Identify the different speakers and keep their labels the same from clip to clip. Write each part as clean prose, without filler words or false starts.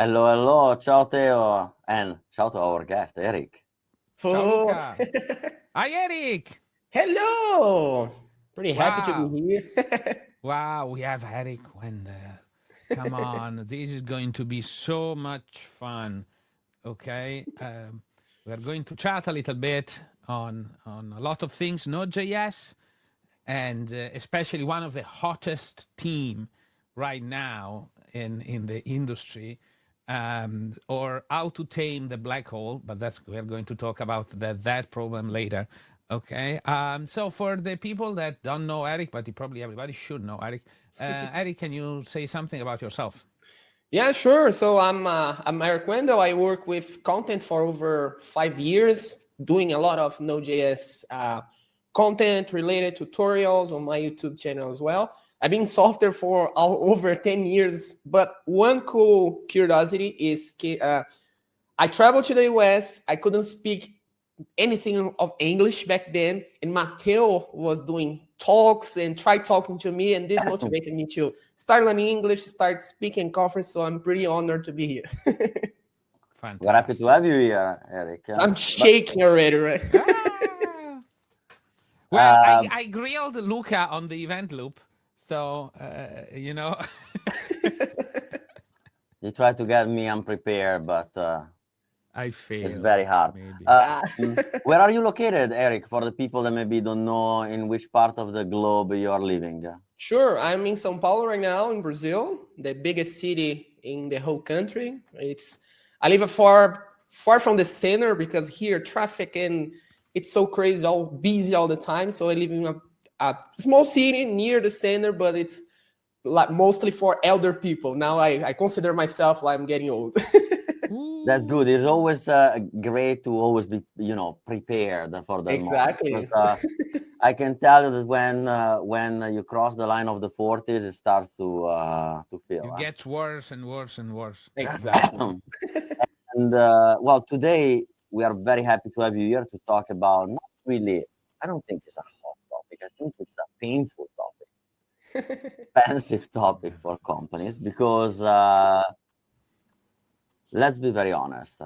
Speaker 1: Hello, hello. Ciao, Teo. And ciao to our guest, Erick.
Speaker 2: Ciao,
Speaker 3: Oh,
Speaker 2: Luca. Hi, Eric.
Speaker 3: hello. Pretty happy to
Speaker 2: Wow.
Speaker 3: be here.
Speaker 2: Wow, we have Erick Wendel. Come on, this is going to be so much fun. Okay. We are going to chat a little bit on a lot of things, Node.js, and especially one of the hottest team right now in the industry, or how to tame the black hole. But that's we're going to talk about that problem later. Okay. So for the people that don't know Eric, but probably everybody should know Eric. Eric, can you say something about yourself?
Speaker 3: Yeah, sure. So I'm Erick Wendel. I work with content for over 5 years, doing a lot of Node.js content related tutorials on my YouTube channel as well. I've been in software for over 10 years, but one cool curiosity is I traveled to the US. I couldn't speak anything of English back then, and Mateo was doing talks and tried talking to me, and this motivated me to start learning English, start speaking conference. So I'm pretty honored to be here.
Speaker 2: Fantastic.
Speaker 1: We're happy to have you here, Eric.
Speaker 3: So I'm shaking already, right?
Speaker 2: Ah. Well, I grilled Luca on the event loop, so you know.
Speaker 1: You tried to get me unprepared, but
Speaker 2: I failed.
Speaker 1: it's very hard.
Speaker 2: Maybe.
Speaker 1: Where are you located, Eric, for the people that maybe don't know in which part of the globe you are living?
Speaker 3: Sure. I'm in São Paulo right now in Brazil, the biggest city in the whole country. I live far from the center because here traffic and it's so crazy, all busy all the time. So I live in a small city near the center, but it's like mostly for elder people. Now I consider myself like I'm getting old.
Speaker 1: That's good. It's always great to always be, prepared for the
Speaker 3: Exactly.
Speaker 1: moment. Because, I can tell you that when you cross the line of the 40s, it starts to feel.
Speaker 2: It gets worse and worse and worse.
Speaker 3: Exactly.
Speaker 1: And well, today we are very happy to have you here to talk about not really. I don't think it's a hot topic. I think it's a painful topic, expensive topic for companies because. Let's be very honest.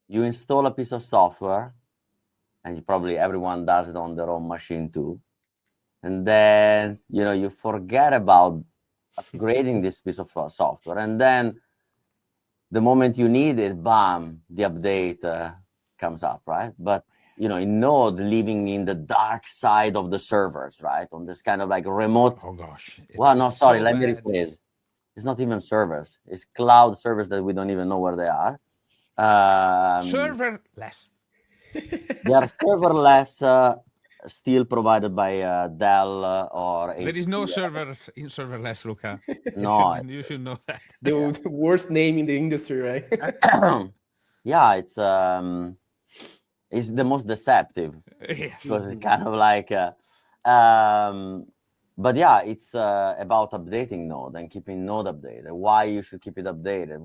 Speaker 1: You install a piece of software, and everyone does it on their own machine too. And then, you forget about upgrading this piece of software. And then the moment you need it, bam, the update comes up, right? But, in Node, living in the dark side of the servers, right? On this kind of like remote.
Speaker 2: Oh, gosh.
Speaker 1: Well, no, sorry,
Speaker 2: so
Speaker 1: let me
Speaker 2: bad.
Speaker 1: rephrase. It's not even servers. It's cloud servers that we don't even know where they are.
Speaker 2: Serverless.
Speaker 1: They are serverless, still provided by Dell or HP.
Speaker 2: There is no servers in serverless, Luca.
Speaker 1: No.
Speaker 2: You should know that.
Speaker 3: The worst name in the industry, right?
Speaker 1: Yeah, it's the most deceptive
Speaker 2: Yes.
Speaker 1: because it's kind of like. But yeah, it's about updating Node and keeping Node updated. Why you should keep it updated?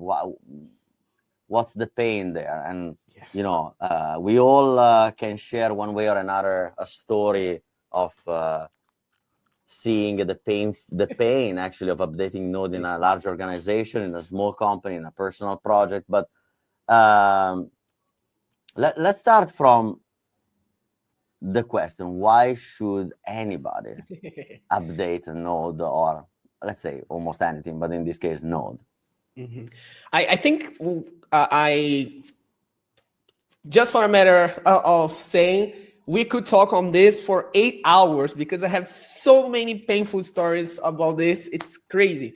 Speaker 1: What's the pain there? And
Speaker 2: Yes.
Speaker 1: we all can share one way or another a story of seeing the pain actually of updating Node in a large organization, in a small company, in a personal project. But let's start from the question: why should anybody update a Node, or let's say almost anything, but in this case, Node?
Speaker 3: Mm-hmm. I think I just for a matter of saying, we could talk on this for 8 hours because I have so many painful stories about this. It's crazy.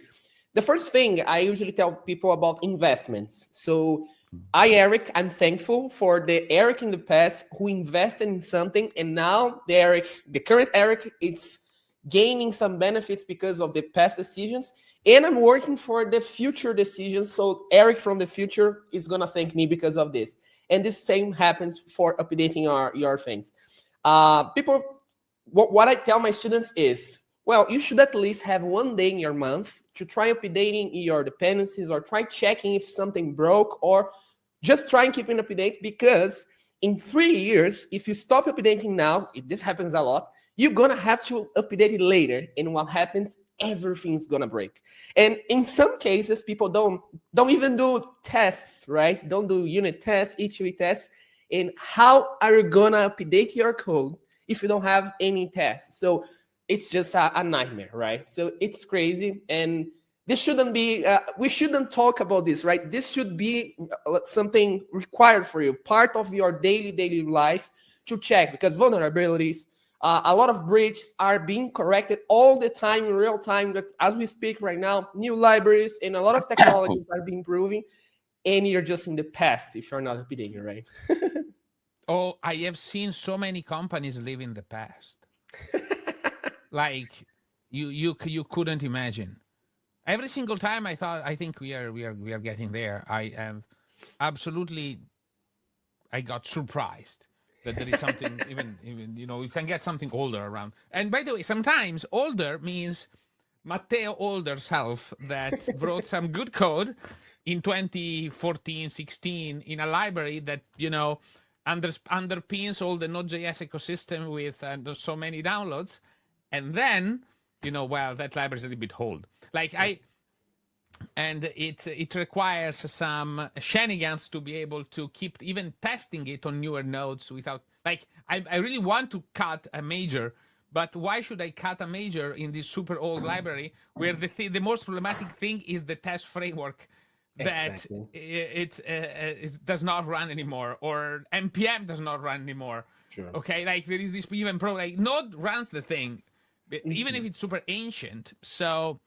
Speaker 3: The first thing I usually tell people about investments. So Eric, I'm thankful for the Eric in the past who invested in something, and now the current Eric, it's gaining some benefits because of the past decisions, and I'm working for the future decisions. So Eric from the future is gonna thank me because of this. And the same happens for updating your things. People, what I tell my students is, well, you should at least have one day in your month to try updating your dependencies or try checking if something broke, or just try and keep it up to date, because in 3 years, if you stop updating now, this happens a lot, you're going to have to update it later. And what happens? everything's gonna break. And in some cases, people don't even do tests, right? Don't do unit tests, each week tests. And how are you gonna update your code if you don't have any tests? So it's just a nightmare, right? So it's crazy. And this shouldn't be, we shouldn't talk about this, right? This should be something required for you, part of your daily life to check, because vulnerabilities, a lot of breaches are being corrected all the time in real time. As we speak right now, new libraries and a lot of technologies are being improving, and you're just in the past if you're not updating, right?
Speaker 2: Oh, I have seen so many companies live in the past. Like you couldn't imagine. Every single time I think we are getting there. I am absolutely, I got surprised that there is something even you can get something older around. And by the way, sometimes older means Matteo older self that wrote some good code in 2014, 16 in a library that underpins all the Node.js ecosystem with so many downloads, and then well, that library is a little bit old. And it requires some shenanigans to be able to keep even testing it on newer nodes without, I really want to cut a major, but why should I cut a major in this super old library where the most problematic thing is the test framework that it does not run anymore, or npm does not run anymore.
Speaker 3: Sure.
Speaker 2: Okay, there is this even problem. Node runs the thing, even if it's super ancient. So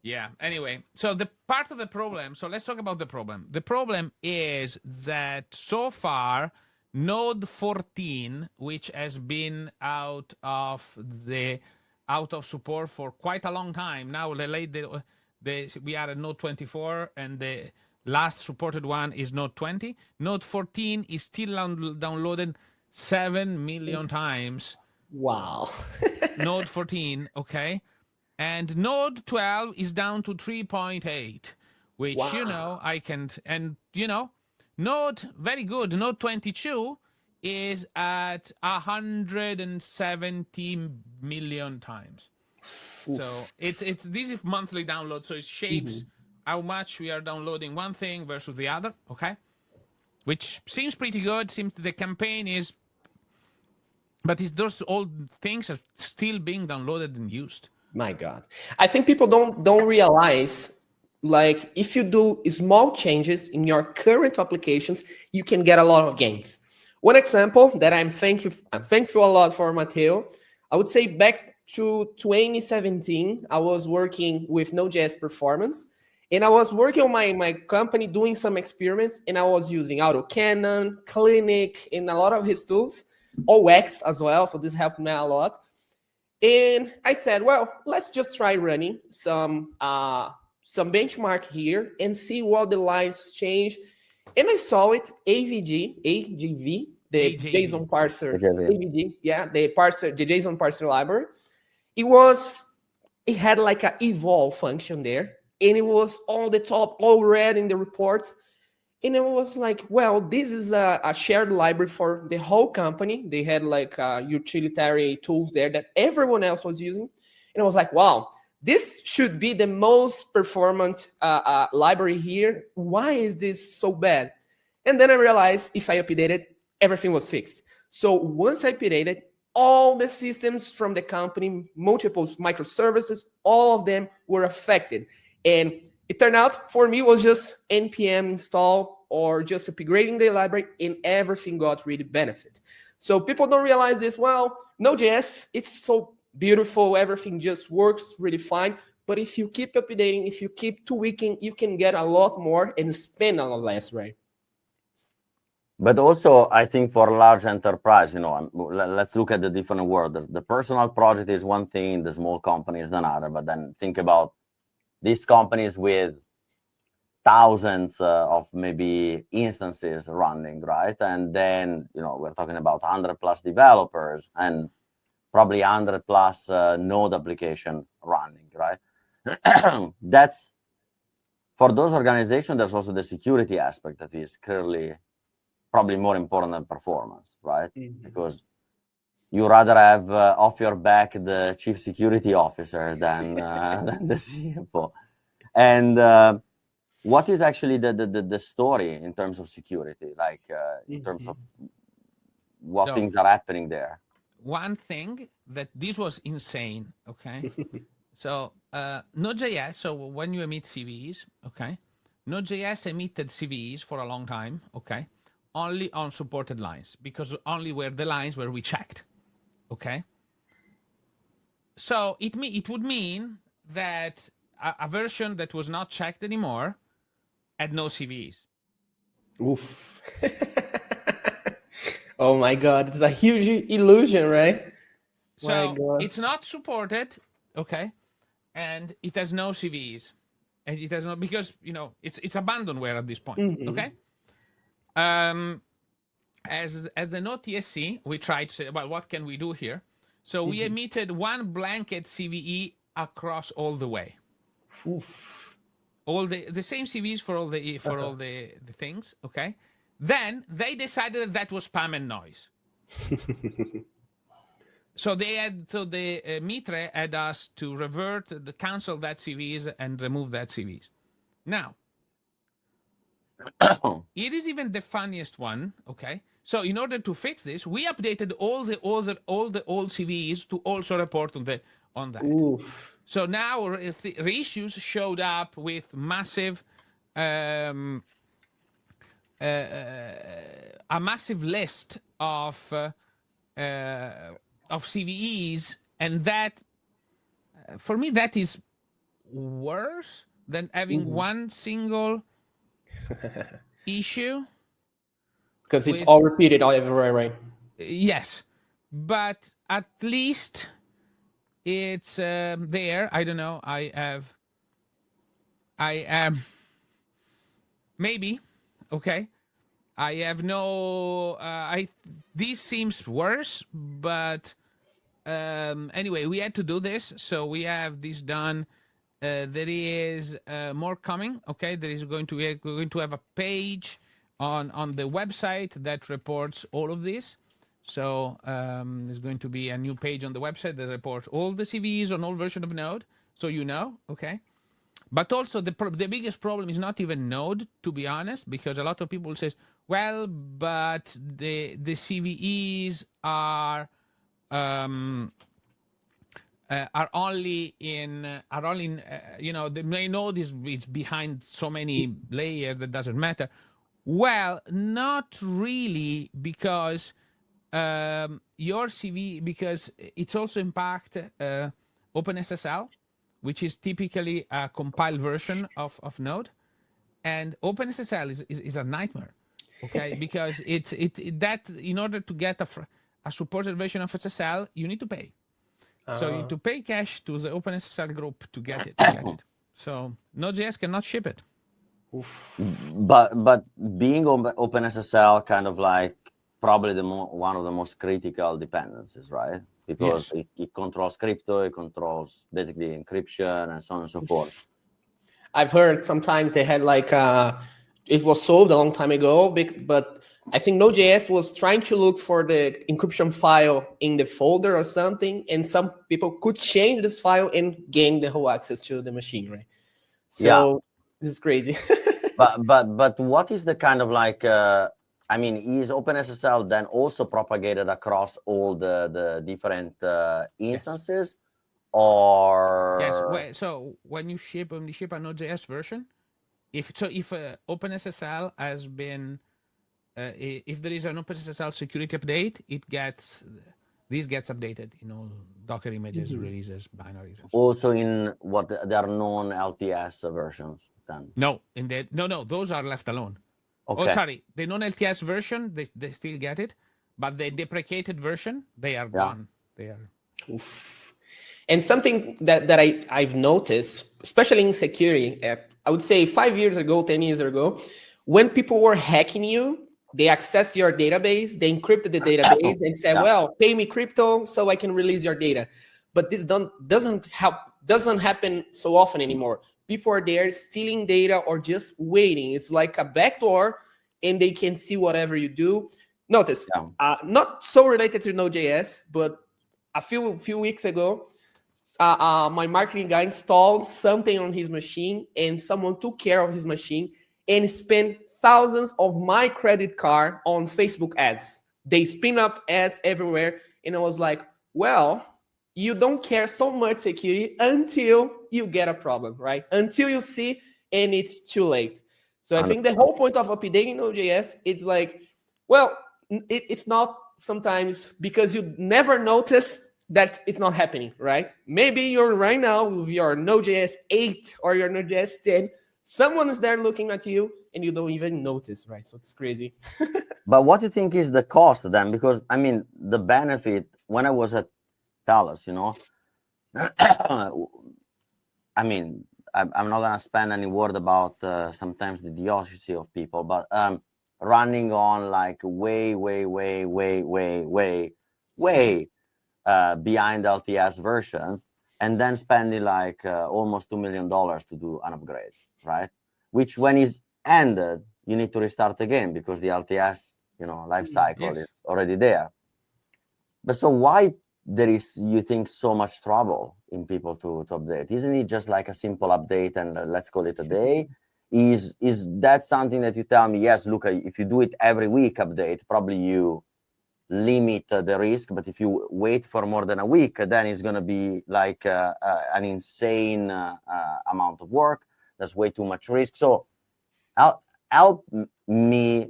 Speaker 2: yeah, anyway, so the part of the problem, so let's talk about the problem. The problem is that so far, Node 14, which has been out of support for quite a long time now, we are at Node 24, and the last supported one is Node 20. Node 14 is still downloaded 7 million times.
Speaker 3: Wow.
Speaker 2: Node 14, okay? And Node 12 is down to 3.8, which,
Speaker 3: wow.
Speaker 2: I can, and, Node, very good. Node 22 is at 170 million times. Oof. So this is monthly download, so it shapes how much we are downloading one thing versus the other, okay? Which seems pretty good. Seems the campaign is, but those old things are still being downloaded and used.
Speaker 3: My God, I think people don't realize, if you do small changes in your current applications, you can get a lot of gains. One example that I'm thankful a lot for, Matteo, I would say back to 2017, I was working with Node.js performance, and I was working on my company doing some experiments, and I was using AutoCannon, Clinic, and a lot of his tools, OX as well, so this helped me a lot. And I said, well, let's just try running some benchmark here and see what the lines change. And I saw it, AGV, the JSON parser, AVG, the JSON parser library. It had like an evolve function there, and it was all the top, all red in the reports. And it was like, well, this is a shared library for the whole company. They had utilitarian tools there that everyone else was using. And I was like, wow, this should be the most performant library here. Why is this so bad? And then I realized if I updated, everything was fixed. So once I updated, all the systems from the company, multiple microservices, all of them were affected. And it turned out for me was just npm install or just upgrading the library, and everything got really benefit. So people don't realize this. Well, Node.js, it's so beautiful. Everything just works really fine. But if you keep updating, if you keep tweaking, you can get a lot more and spend a lot less, right?
Speaker 1: But also, I think for a large enterprise, let's look at the different world. The personal project is one thing, the small company is another. But then think about these companies with thousands of maybe instances running, right? And then, we're talking about 100 plus developers and probably 100 plus node application running, right? That's, for those organizations, there's also the security aspect that is clearly probably more important than performance, right? Because you rather have off your back the chief security officer than the CFO. And what is actually the story in terms of security, like in terms of what things are happening there?
Speaker 2: One thing that this was insane, okay? So Node.js, so when you emit CVEs, okay, Node.js emitted CVEs for a long time, okay, only on supported lines, because only were the lines where we checked, okay? So it would mean that a version that was not checked anymore had no CVEs.
Speaker 3: Oof. Oh my God, it's a huge illusion, right?
Speaker 2: So it's not supported, okay, and it has no CVEs, and it has no, because it's abandonware at this point, okay. As the Node.js, we tried to say, well, what can we do here? So we emitted one blanket CVE across all the way.
Speaker 3: Oof.
Speaker 2: All the same CVEs for all the things, okay? Then they decided that was spam and noise. So the Mitre had us to cancel that CVEs and remove that CVEs. Now, it is even the funniest one, okay? So in order to fix this, we updated all the old CVEs to also report on that.
Speaker 3: Oof.
Speaker 2: So now reissues showed up with massive, a massive list of CVEs, and that, for me, that is worse than having one single issue.
Speaker 3: Because it's all repeated all everywhere, right?
Speaker 2: Yes, but at least it's there. I don't know. I am maybe okay. I have no. This seems worse, but anyway, we had to do this, so we have this done. There is more coming. Okay, there is we're going to have a page on the website that reports all of this. So there's going to be a new page on the website that reports all the CVEs on all versions of Node, so okay? But also the biggest problem is not even Node, to be honest, because a lot of people say, well, but the CVEs are only in the main Node is behind so many layers that doesn't matter. Well, not really, because your CV, because it's also impact OpenSSL, which is typically a compiled version of Node, and OpenSSL is a nightmare, okay? Because that in order to get a supported version of SSL, you need to pay. So you need to pay cash to the OpenSSL group to get it. So Node.js cannot ship it.
Speaker 1: Oof. But being OpenSSL kind of like probably one of the most critical dependencies, right? Because it controls crypto, it controls basically encryption and so on and so forth.
Speaker 3: I've heard sometimes they had like it was solved a long time ago, but I think Node.js was trying to look for the encryption file in the folder or something, and some people could change this file and gain the whole access to the machine, right? So this is crazy.
Speaker 1: but what is the kind of like I mean, is OpenSSL then also propagated across all the different instances? Or
Speaker 2: yes, so when you ship a Node.js version, if OpenSSL has been if there is an OpenSSL security update, this gets updated in all Docker images, releases, binaries.
Speaker 1: Also in what there are non-LTS versions then?
Speaker 2: No, those are left alone. Okay. Oh, sorry, the non-LTS version, they still get it, but the deprecated version, they are gone. They are.
Speaker 3: Oof. And something that I've noticed, especially in security, I would say 5 years ago, 10 years ago, when people were hacking you, they accessed your database, they encrypted the database, and said, well, pay me crypto so I can release your data. But this doesn't happen so often anymore. People are there stealing data or just waiting. It's like a backdoor, and they can see whatever you do. Notice, not so related to Node.js, but a few weeks ago, my marketing guy installed something on his machine, and someone took care of his machine and spent thousands of my credit card on Facebook ads. They spin up ads everywhere, and I was like, well, you don't care so much security until you get a problem, right? Until you see and it's too late. So I think the whole point of updating Node.js is like, well, it's not sometimes because you never notice that it's not happening, right? Maybe you're right now with your Node.js 8 or your Node.js 10, someone is there looking at you and you don't even notice, right? So it's crazy.
Speaker 1: But what do you think is the cost then? Because I mean, the benefit, when I was at Dallas, you know, I mean, I'm not gonna spend any word about sometimes the idiocy of people, but running on like way behind LTS versions, and then spending like almost $2 million to do an upgrade, right? Which when it's ended, you need to restart again because the LTS, you know, life cycle is already there. But so why there is, you think, so much trouble in people to update? Isn't it just like a simple update and let's call it a day? Is that something that you tell me, yes, look, if you do it every week update, probably you limit the risk, but if you wait for more than a week, then it's going to be like an insane amount of work. That's way too much risk. So help me,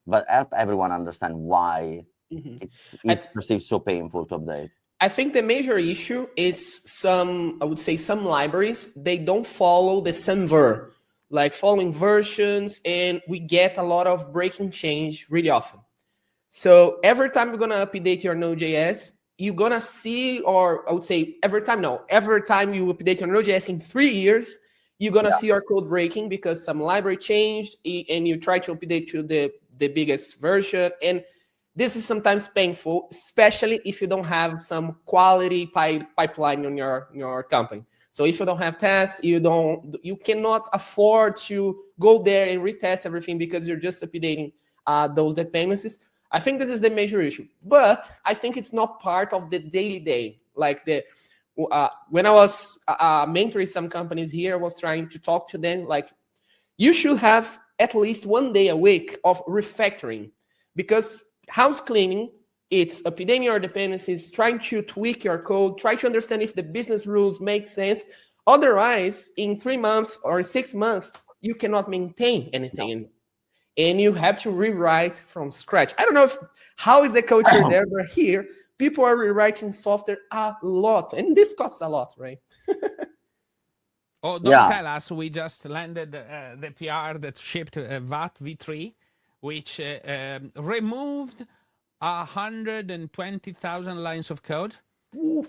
Speaker 1: but help everyone understand why it's perceived so painful to update.
Speaker 3: I think the major issue is some libraries, they don't follow the same ver, like following versions, and we get a lot of breaking change really often. So every time you're gonna update your Node.js, you're gonna see, or I would say every time you update your Node.js in 3 years, you're gonna see your code breaking because some library changed and you try to update to the biggest version. And this is sometimes painful, especially if you don't have some quality pipeline on your company. So if you don't have tests, you cannot afford to go there and retest everything because you're just updating those dependencies. I think this is the major issue, but I think it's not part of the daily day. Like when I was mentoring some companies here, I was trying to talk to them like, you should have at least 1 day a week of refactoring, because house cleaning, it's updating your dependencies, trying to tweak your code, try to understand if the business rules make sense. Otherwise, in 3 months or 6 months, you cannot maintain anything. And you have to rewrite from scratch. I don't know how is the culture there, but here, people are rewriting software a lot. And this costs a lot, right?
Speaker 2: Oh, don't tell us. We just landed the PR that shipped VAT v3, which removed 120,000 lines of code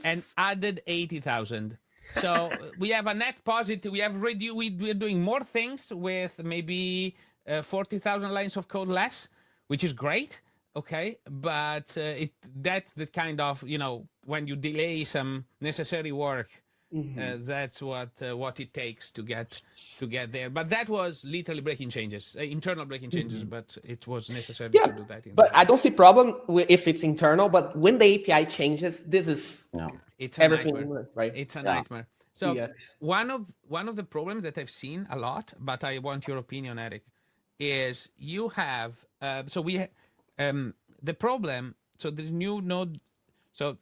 Speaker 2: and added 80,000. So we have a net positive. We're doing more things with maybe 40,000 lines of code less, which is great. Okay, but that's the kind of, you know, when you delay some necessary work, that's what it takes to get there. But that was literally breaking changes, internal breaking changes, but it was necessary to do that.
Speaker 3: But I don't see problem if it's internal. But when the API changes, this is
Speaker 2: it's
Speaker 3: everything,
Speaker 2: nightmare.
Speaker 3: right?
Speaker 2: It's a nightmare. So one of the problems that I've seen a lot, but I want your opinion, Eric, is you have the problem. So there's new node. So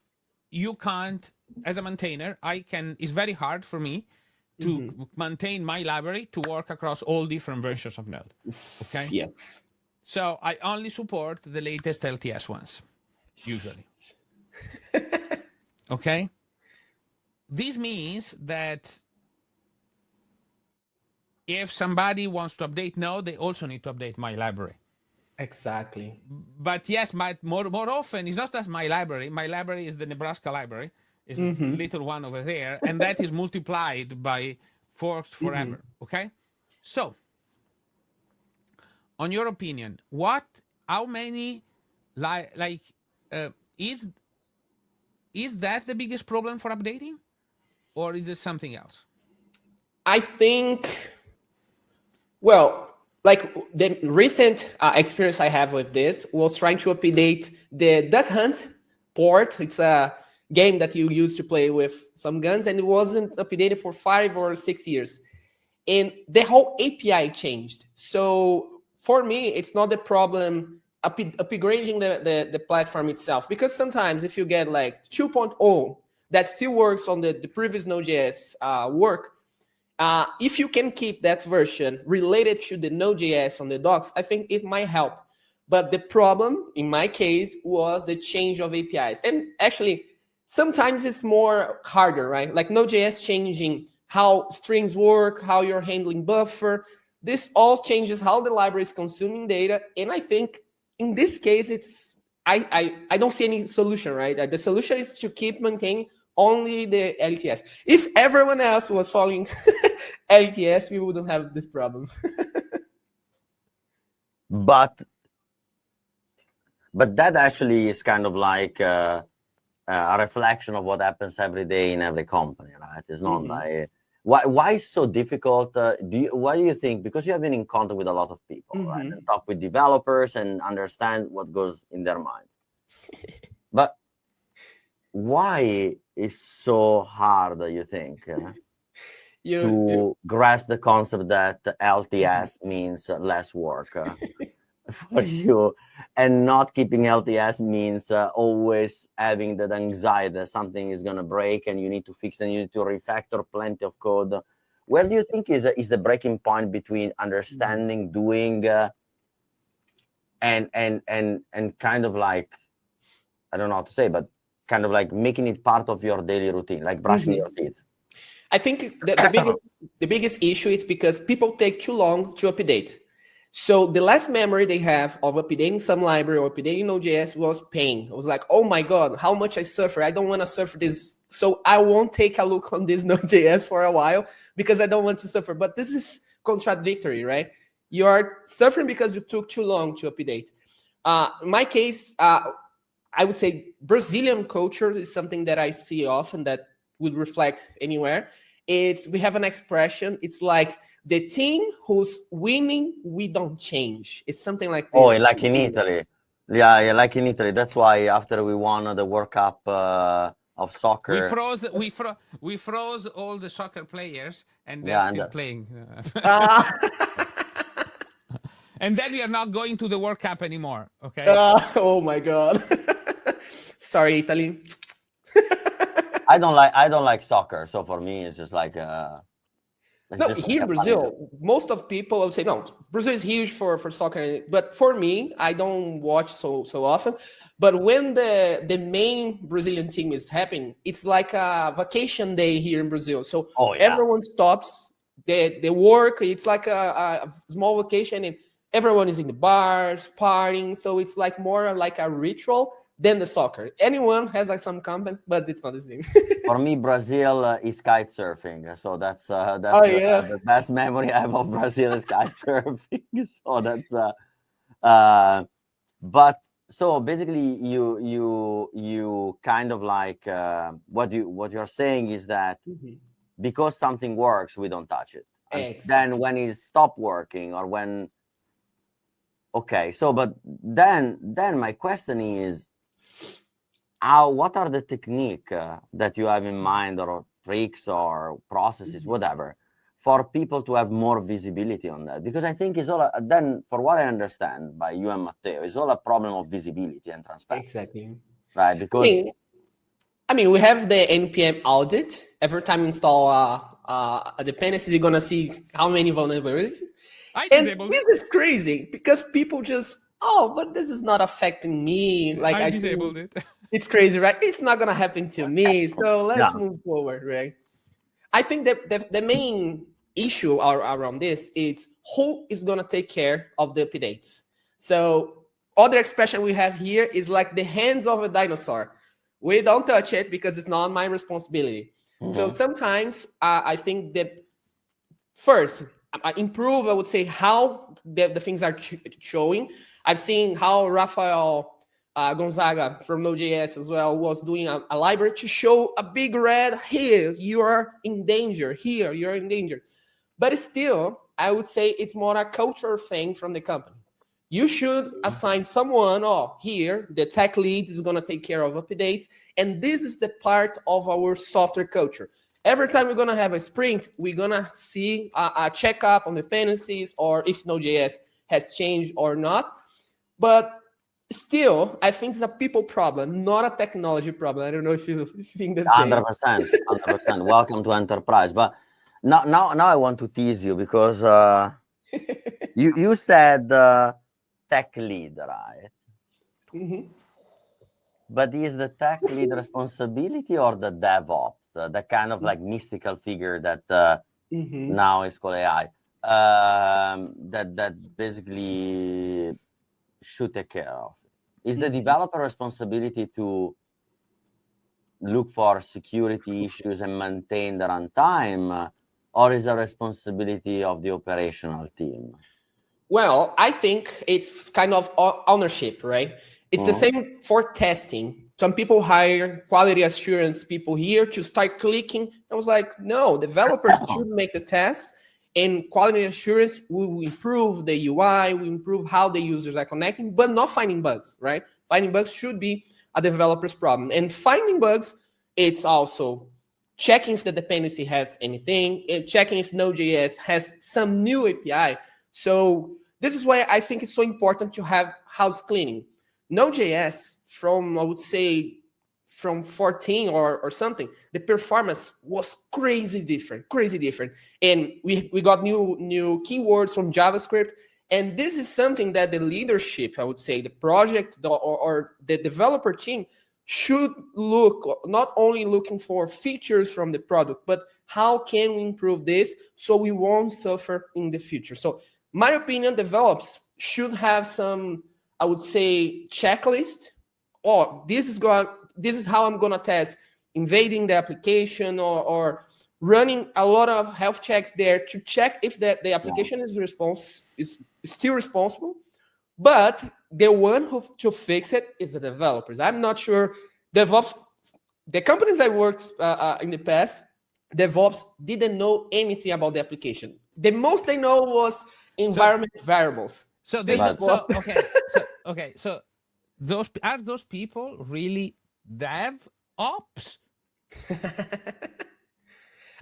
Speaker 2: you can't, as a maintainer, it's very hard for me to maintain my library to work across all different versions of Node. Okay.
Speaker 3: Yes.
Speaker 2: So I only support the latest LTS ones, usually. Okay. This means that if somebody wants to update Node, they also need to update my library.
Speaker 3: Exactly.
Speaker 2: But yes, more often, it's not just my library. My library is the Nebraska library. It's a little one over there. And that is multiplied by forks forever. Okay? So, on your opinion, how many, is that the biggest problem for updating? Or is it something else?
Speaker 3: I think, well, like the recent experience I have with this was trying to update the Duck Hunt port. It's a game that you use to play with some guns, and it wasn't updated for 5 or 6 years. And the whole API changed. So for me, it's not the problem upgrading the platform itself, because sometimes if you get like 2.0 that still works on the previous Node.js work, if you can keep that version related to the Node.js on the docs, I think it might help. But the problem, in my case, was the change of APIs. And actually, sometimes it's more harder, right? Like Node.js changing how strings work, how you're handling buffer. This all changes how the library is consuming data. And I think in this case, it's I don't see any solution, right? The solution is to keep maintaining only the LTS. If everyone else was following LTS, we wouldn't have this problem.
Speaker 1: But that actually is kind of like a reflection of what happens every day in every company, right? It's not like why it's so difficult. Why do you think? Because you have been in contact with a lot of people, right? And talk with developers and understand what goes in their minds. But why is so hard, you think, to grasp the concept that LTS means less work for you, and not keeping LTS means always having that anxiety that something is going to break and you need to fix and you need to refactor plenty of code? Where do you think is the breaking point between understanding, doing, and kind of like, I don't know how to say, but kind of like making it part of your daily routine, like brushing your teeth?
Speaker 3: I think the biggest issue is because people take too long to update. So the last memory they have of updating some library or updating Node.js was pain. It was like, oh my God, how much I suffer. I don't want to suffer this. So I won't take a look on this Node.js for a while because I don't want to suffer. But this is contradictory, right? You are suffering because you took too long to update. In my case, I would say Brazilian culture is something that I see often that would reflect anywhere. We have an expression. It's like, the team who's winning, we don't change. It's something like this.
Speaker 1: Oh, like in Italy. Yeah, like in Italy. That's why after we won the World Cup of soccer,
Speaker 2: we froze all the soccer players, and they're still playing. And then we are not going to the World Cup anymore. Okay.
Speaker 3: Oh my God. Sorry, Italy.
Speaker 1: I don't like soccer. So for me, it's just like.
Speaker 3: No, here in Brazil, most of people will say, no, Brazil is huge for soccer. But for me, I don't watch so often. But when the main Brazilian team is happening, it's like a vacation day here in Brazil. So everyone stops the work. It's like a small vacation, and everyone is in the bars, partying. So it's like more like a ritual than the soccer. Anyone has like some content, but it's not the same.
Speaker 1: For me, Brazil is kite surfing. So that's the best memory I have of Brazil is kite surfing. So that's but so basically you kind of like what you're saying is that because something works, we don't touch it. Exactly. Then when it stopped working or when but then my question is, what are the technique that you have in mind, or tricks or processes, whatever, for people to have more visibility on that? Because I think it's all, then for what I understand by you and Matteo, it's all a problem of visibility and transparency.
Speaker 3: Exactly.
Speaker 1: Right, because
Speaker 3: I mean, we have the NPM audit. Every time you install a dependency, you're going to see how many vulnerabilities. This is crazy because people just, but this is not affecting me. Like I
Speaker 2: disabled it.
Speaker 3: It's crazy, right? It's not going to happen to me. So let's move forward, right? I think that the main issue around this is who is going to take care of the updates. So other expression we have here is like the hands of a dinosaur. We don't touch it because it's not my responsibility. So sometimes I think that first, improve, I would say, how the things are showing. I've seen how Rafael Gonzaga from Node.js as well was doing a library to show a big red, here, you are in danger, here, you're in danger. But still, I would say it's more a culture thing from the company. You should assign someone, here, the tech lead is going to take care of updates. And this is the part of our software culture. Every time we're going to have a sprint, we're going to see a checkup on dependencies or if Node.js has changed or not. But still, I think it's a people problem, not a technology problem. I don't know if you think the same.
Speaker 1: 100%. 100%. Welcome to enterprise. But now I want to tease you because you said tech lead, right?
Speaker 3: Mm-hmm.
Speaker 1: But is the tech lead responsibility or the DevOps, the kind of like mystical figure that now is called AI, that basically should take care of? Is the developer responsibility to look for security issues and maintain the runtime, or is the responsibility of the operational team?
Speaker 3: Well, I think it's kind of ownership, right? It's the same for testing. Some people hire quality assurance people here to start clicking. I was like, no, developers should make the tests, and quality assurance will improve the UI, will improve how the users are connecting, but not finding bugs, right? Finding bugs should be a developer's problem. And finding bugs, it's also checking if the dependency has anything, and checking if Node.js has some new API. So this is why I think it's so important to have house cleaning. Node.js from, I would say, from 14 or something, the performance was crazy different. And we got new keywords from JavaScript. And this is something that the leadership, I would say, the project or the developer team should look, not only looking for features from the product, but how can we improve this so we won't suffer in the future. So my opinion, developers should have some, I would say, checklist. This is how I'm gonna test invading the application or running a lot of health checks there to check if the application is still responsible. But the one who to fix it is the developers. I'm not sure DevOps. The companies I worked in the past, DevOps didn't know anything about the application. The most they know was environment variables.
Speaker 2: So those people really DevOps?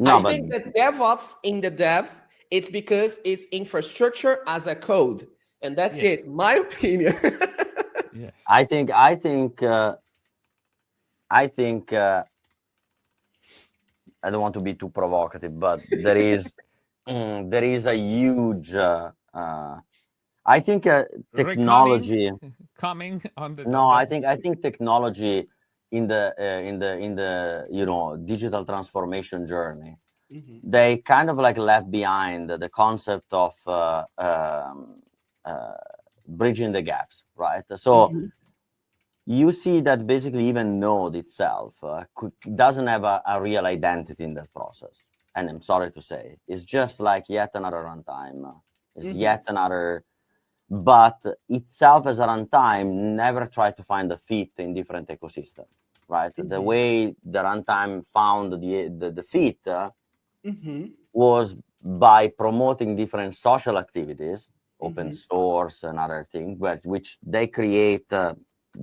Speaker 3: I think that DevOps in the dev, it's because it's infrastructure as a code, and that's it. My opinion.
Speaker 2: Yes.
Speaker 1: I think I don't want to be too provocative, but there is a huge. I think technology
Speaker 2: coming on the.
Speaker 1: No, I think technology in the digital transformation journey, they kind of like left behind the concept of bridging the gaps, right? So you see that basically even Node itself doesn't have a real identity in that process. And I'm sorry to say, it's just like yet another runtime. It's yet another, but itself as a runtime never tried to find a fit in different ecosystems, right? The way the runtime found the fit was by promoting different social activities, open source and other things, which they create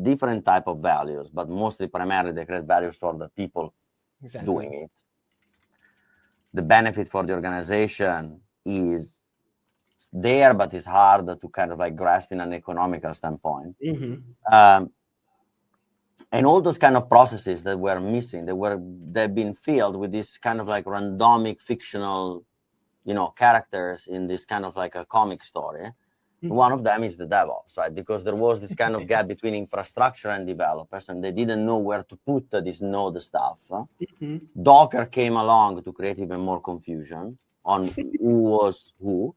Speaker 1: different type of values, but mostly primarily they create values for the people doing it. The benefit for the organization is there, but it's hard to kind of like grasp in an economical standpoint. And all those kind of processes that were missing, they've been filled with this kind of like randomic fictional, characters in this kind of like a comic story. One of them is the DevOps, right? Because there was this kind of gap between infrastructure and developers, and they didn't know where to put this Node stuff. Docker came along to create even more confusion on who was who.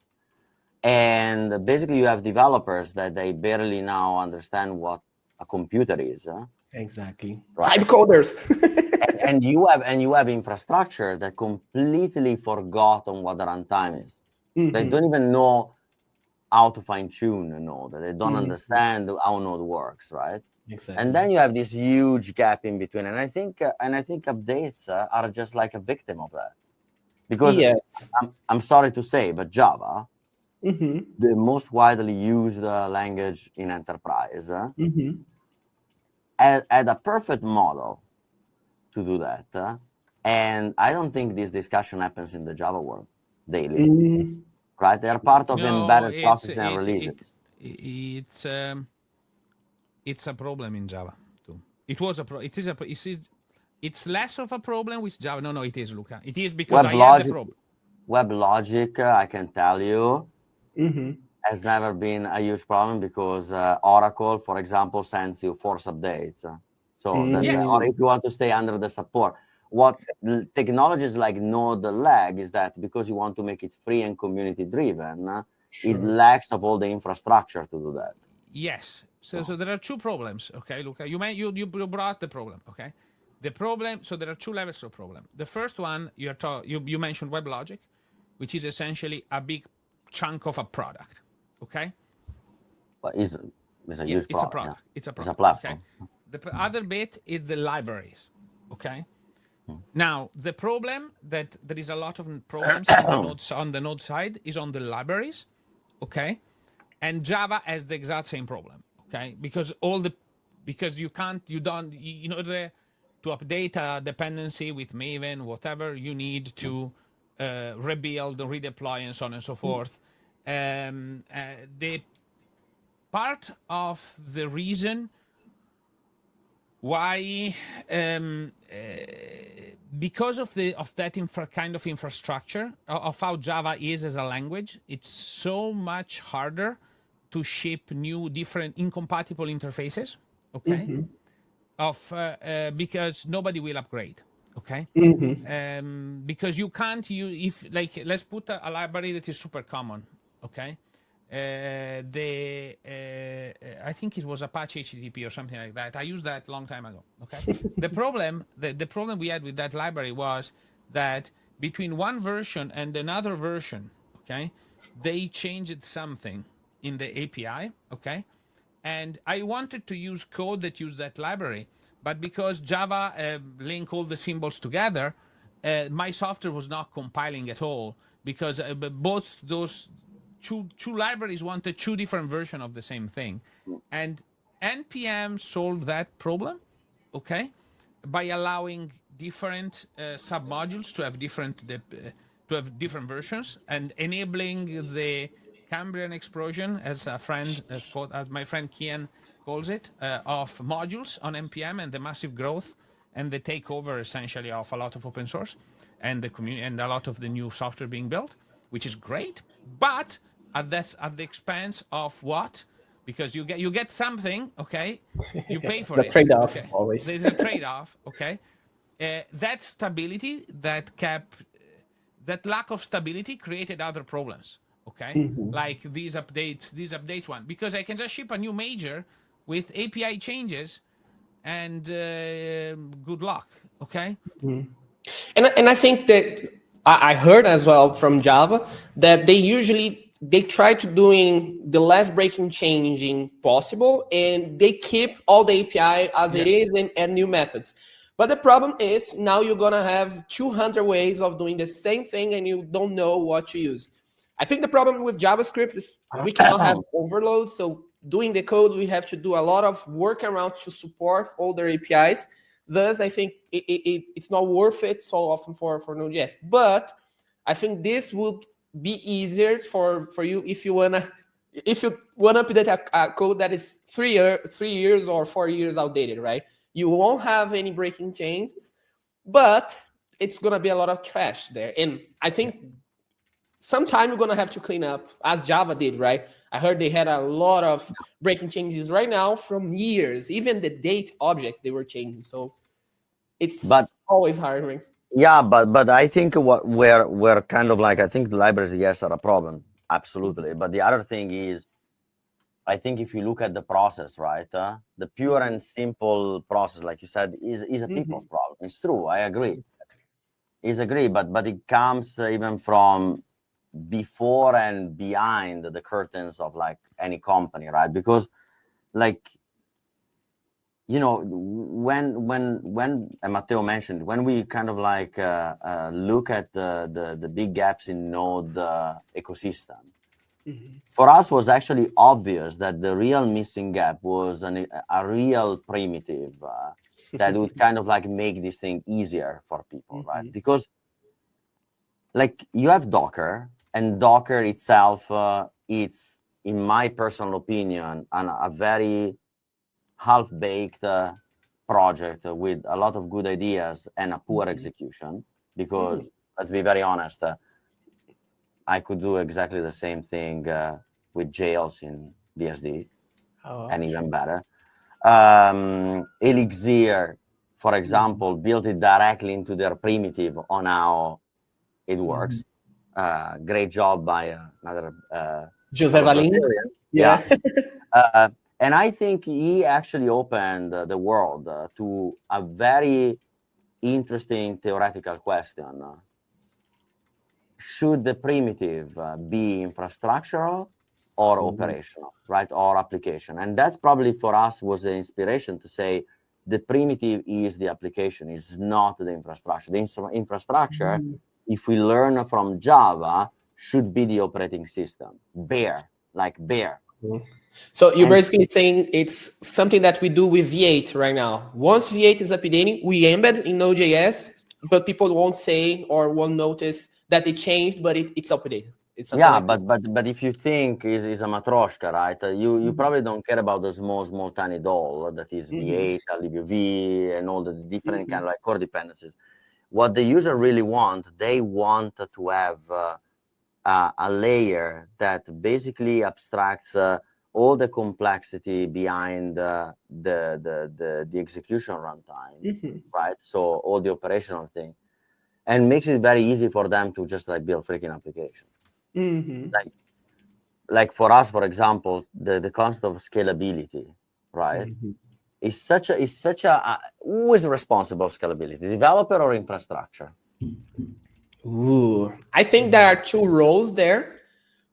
Speaker 1: And basically you have developers that they barely now understand what a computer is.
Speaker 3: Exactly.
Speaker 1: Right?
Speaker 3: Type coders.
Speaker 1: and you have infrastructure that completely forgot on what the runtime is. They don't even know how to fine tune a node. They don't understand how Node works, right?
Speaker 3: Exactly.
Speaker 1: And then you have this huge gap in between. And I think updates are just like a victim of that. Because
Speaker 3: yes.
Speaker 1: I'm sorry to say, but Java,
Speaker 3: Mm-hmm.
Speaker 1: the most widely used language in enterprise,
Speaker 3: Mm-hmm.
Speaker 1: had a perfect model to do that. And I don't think this discussion happens in the Java world daily,
Speaker 3: Mm-hmm.
Speaker 1: right? They are part of
Speaker 2: No,
Speaker 1: embedded processes and releases.
Speaker 2: It's a problem in Java too. It was a pro. It is a. It's less of a problem with Java. No, it is, Luca. It is because I had the problem.
Speaker 1: WebLogic, I can tell you,
Speaker 3: Mm-hmm.
Speaker 1: has never been a huge problem because Oracle, for example, sends you force updates. So that,
Speaker 2: Yes.
Speaker 1: or if you want to stay under the support, what technologies like Node lag is that because you want to make it free and community driven, it lacks of all the infrastructure to do that.
Speaker 2: Yes. So there are two problems. Okay, Luca. You brought the problem. Okay, the problem. So there are two levels of problem. The first one you mentioned WebLogic, which is essentially a big chunk of a product. Okay.
Speaker 1: But it's a huge
Speaker 2: It's a
Speaker 1: problem.
Speaker 2: product.
Speaker 1: Yeah.
Speaker 2: It's a
Speaker 1: It's
Speaker 2: product.
Speaker 1: a platform.
Speaker 2: Okay. The other bit is the libraries. Okay. Now the problem that there is a lot of problems on the node side is on the libraries. Okay. And Java has the exact same problem. Okay. Because in order to update a dependency with Maven, whatever, you need to rebuild, redeploy, and so on and so forth. The part of the reason why because of that kind of infrastructure of how Java is as a language, it's so much harder to ship new different incompatible interfaces. Okay. Because nobody will upgrade. Okay. Because you can't use, if like, let's put a library that is super common. Okay. I think it was Apache HTTP or something like that. I used that a long time ago. Okay. the problem we had with that library was that between one version and another version, okay, they changed something in the API. Okay. And I wanted to use code that used that library, but because Java link all the symbols together, my software was not compiling at all because both those two libraries wanted two different versions of the same thing. And npm solved that problem, okay, by allowing different submodules to have different versions and enabling the Cambrian explosion, as my friend Kian calls it, of modules on npm, and the massive growth and the takeover essentially of a lot of open source and the community and a lot of the new software being built, which is great, but at the expense of what? Because you get something, okay? You pay for
Speaker 3: It's a
Speaker 2: it.
Speaker 3: trade-off,
Speaker 2: Okay?
Speaker 3: always.
Speaker 2: There's a trade-off, okay? That stability that lack of stability created other problems, okay? Like these updates one, because I can just ship a new major with API changes and good luck, okay?
Speaker 3: And I think that I heard as well from Java that they try to doing the less breaking changing possible, and they keep all the API as it is and add new methods. But the problem is now you're gonna have 200 ways of doing the same thing and you don't know what to use. I think the problem with JavaScript is we cannot have overload. So doing the code, we have to do a lot of workarounds to support older APIs. Thus, I think it's not worth it so often for Node.js. But I think this would be easier for you if you wanna update a code that is 3 years or 4 years outdated, right? You won't have any breaking changes, but it's gonna be a lot of trash there. And I think sometime you're gonna have to clean up, as Java did, right? I heard they had a lot of breaking changes right now from years. Even the date object they were changing. So it's always hiring.
Speaker 1: Yeah, but I think we're kind of like, I think the libraries, yes, are a problem, absolutely. But the other thing is, I think if you look at the process, right, the pure and simple process, like you said, is a people's problem. It's true. I agree. But it comes even from before and behind the curtains of like any company, right? Because like you know, when and Matteo mentioned, when we kind of like look at the big gaps in Node ecosystem, for us was actually obvious that the real missing gap was a real primitive that would kind of like make this thing easier for people, right? Because like you have Docker, and Docker itself, it's, in my personal opinion, a very half-baked project with a lot of good ideas and a poor execution. Because let's be very honest, I could do exactly the same thing with jails in BSD, and even better. Elixir, for example, built it directly into their primitive on how it works. Great job by another
Speaker 3: José Valim.
Speaker 1: Yeah. And I think he actually opened the world to a very interesting theoretical question. Should the primitive be infrastructural or operational, right? Or application? And that's probably for us was the inspiration to say the primitive is the application, is not the infrastructure. The infrastructure, if we learn from Java, should be the operating system. Bare.
Speaker 3: So you're basically saying it's something that we do with V8 right now. Once V8 is updating, we embed in Node.js, but people won't say or won't notice that it changed, but it's updated. It's
Speaker 1: yeah, like but if you think is a matroshka, right? You probably don't care about the small tiny doll that is V8, LWV, and all the different kind of like core dependencies. What the user really want, they want to have a layer that basically abstracts all the complexity behind the execution runtime, right? So all the operational thing, and makes it very easy for them to just like build freaking application. Like for us, for example, the concept of scalability, right? Is such a who is responsible for scalability, developer or infrastructure?
Speaker 3: I think there are two roles there.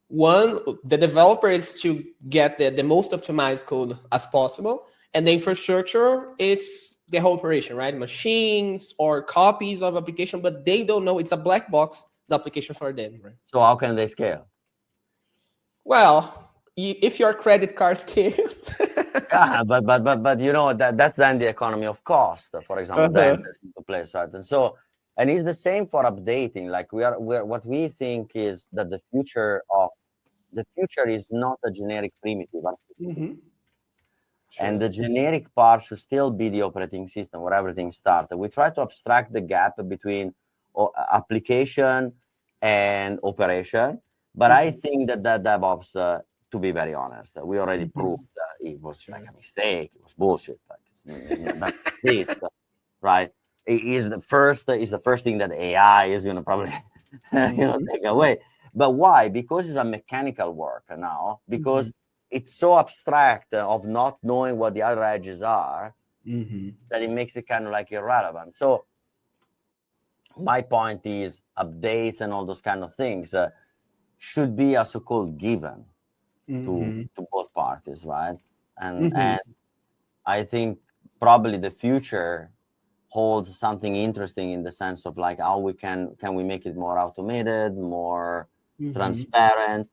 Speaker 3: One, the developer is to get the most optimized code as possible, and the infrastructure is the whole operation, right? Machines or copies of application, but they don't know, it's a black box, the application for them, right?
Speaker 1: So how can they scale?
Speaker 3: Well, if your credit card scales.
Speaker 1: Yeah, but you know that's then the economy of cost, for example, then into place, right? And it's the same for updating. Like what we think is that the future is not a generic primitive, and the generic part should still be the operating system where everything started. We try to abstract the gap between application and operation, but I think that DevOps, to be very honest, we already proved that it was like a mistake. It was bullshit. Like it's right? It is the first thing that AI is going to probably take away. But why? Because it's a mechanical work now. Because it's so abstract of not knowing what the other edges are that it makes it kind of like irrelevant. So my point is updates and all those kind of things should be a so-called given to both parties, right? And I think probably the future holds something interesting in the sense of like how we can we make it more automated, more transparent.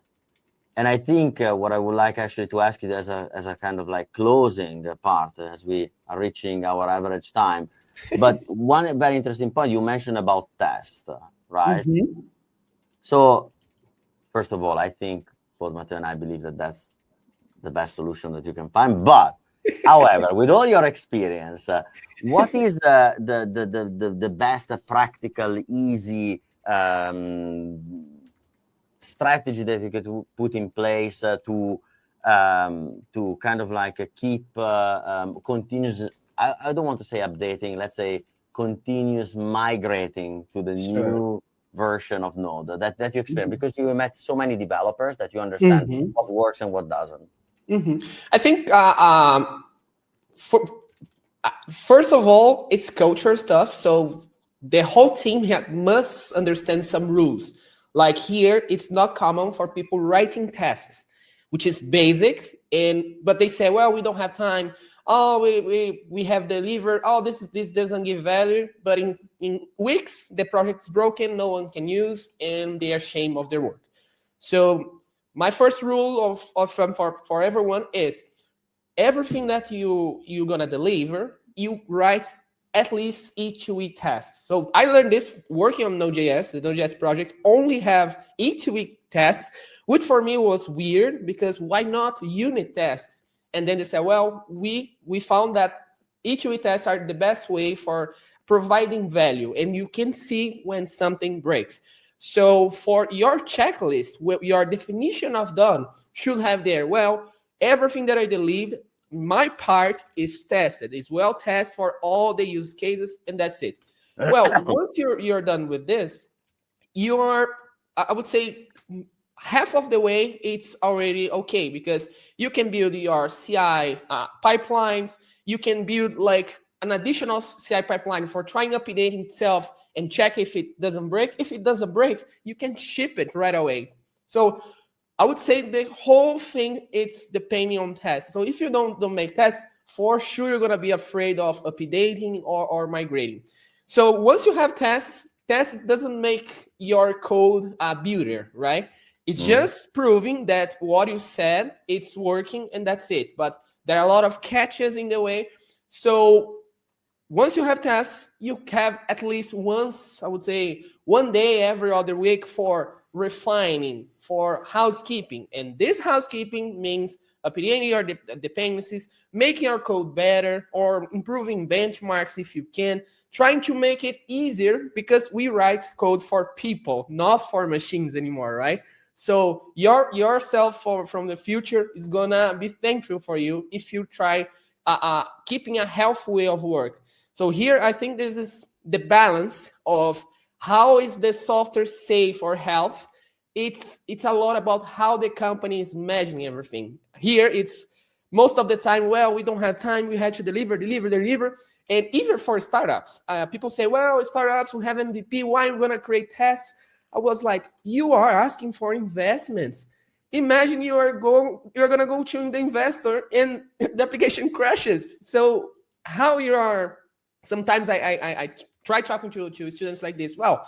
Speaker 1: And I think what I would like actually to ask you as a kind of like closing part as we are reaching our average time. But one very interesting point you mentioned about test, right? So first of all, I think both Matteo and I believe that that's the best solution that you can find. But however, with all your experience, what is the best practical, easy strategy that you could put in place to kind of like keep continuous, I don't want to say updating, let's say continuous migrating to the new version of Node that you experience, because you met so many developers that you understand what works and what doesn't.
Speaker 3: I think first of all, it's culture stuff. So the whole team must understand some rules. Like here, it's not common for people writing tests, which is basic. But they say, well, we don't have time. oh, we have delivered, oh, this doesn't give value, but in weeks the project's broken, no one can use, and they are ashamed of their work. So my first rule for everyone is everything that you're gonna deliver, you write at least each week tests. So I learned this working on Node.js. The Node.js project only have each week tests, which for me was weird because why not unit tests? And then they said, well, we found that each week tests are the best way for providing value, and you can see when something breaks. So for your checklist, your definition of done should have there, well, everything that I delivered, my part is tested, is well tested for all the use cases, and that's it. Well, once you're done with this, you're, I would say, half of the way it's already okay, because you can build your CI pipelines. You can build like an additional CI pipeline for trying updating itself and check if it doesn't break. If it doesn't break, you can ship it right away. So I would say the whole thing is depending on tests. So if you don't make tests, for sure you're gonna be afraid of updating or migrating. So once you have tests doesn't make your code a builder, right? It's just proving that what you said, it's working, and that's it. But there are a lot of catches in the way. So once you have tests, you have at least once, I would say, one day every other week for refining, for housekeeping. And this housekeeping means updating your dependencies, making your code better, or improving benchmarks if you can, trying to make it easier, because we write code for people, not for machines anymore, right? So yourself from the future is gonna be thankful for you if you try keeping a healthy way of work. So here, I think this is the balance of how is the software safe or health. It's a lot about how the company is measuring everything. Here, it's most of the time, well, we don't have time, we had to deliver. And even for startups, people say, well, startups, we have MVP, why are we gonna create tests? I was like, you are asking for investments. Imagine you're gonna go to the investor and the application crashes. So how you are, sometimes I try talking to students like this. Well,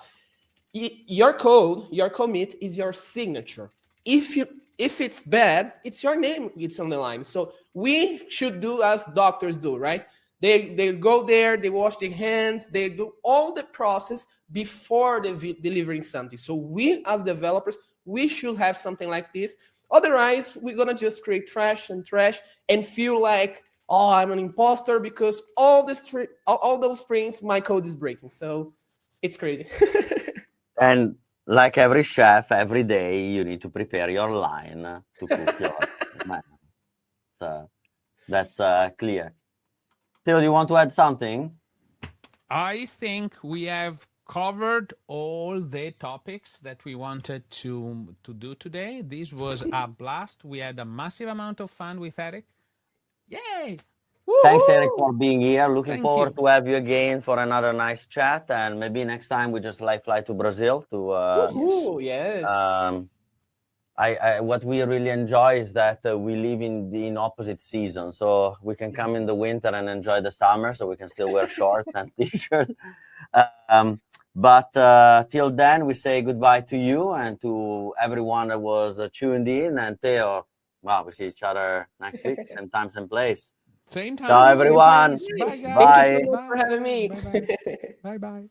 Speaker 3: your code, your commit is your signature. If it's bad, it's your name, it's on the line. So we should do as doctors do, right? They go there, they wash their hands, they do all the process before delivering something. So we as developers, we should have something like this. Otherwise, we're gonna just create trash and feel like, oh, I'm an imposter because all those sprints, my code is breaking. So it's crazy.
Speaker 1: And like every chef, every day you need to prepare your line to cook your man. So that's clear. Theo, do you want to add something?
Speaker 2: I think we have covered all the topics that we wanted to do today. This was a blast. We had a massive amount of fun with Erick. Yay!
Speaker 1: Thanks, Erick, for being here. Looking
Speaker 2: Thank
Speaker 1: forward
Speaker 2: you.
Speaker 1: to have you again for another nice chat. And maybe next time we just fly to Brazil to.
Speaker 3: Yes.
Speaker 1: What we really enjoy is that we live in opposite seasons, so we can come in the winter and enjoy the summer, so we can still wear shorts and t-shirts. But till then, we say goodbye to you and to everyone that was tuned in. And Theo, well, we see each other next week, same time, same place.
Speaker 2: Same time.
Speaker 1: Ciao, everyone.
Speaker 2: Bye, guys.
Speaker 3: Thank you so much
Speaker 2: Bye.
Speaker 3: for having me.
Speaker 2: Bye.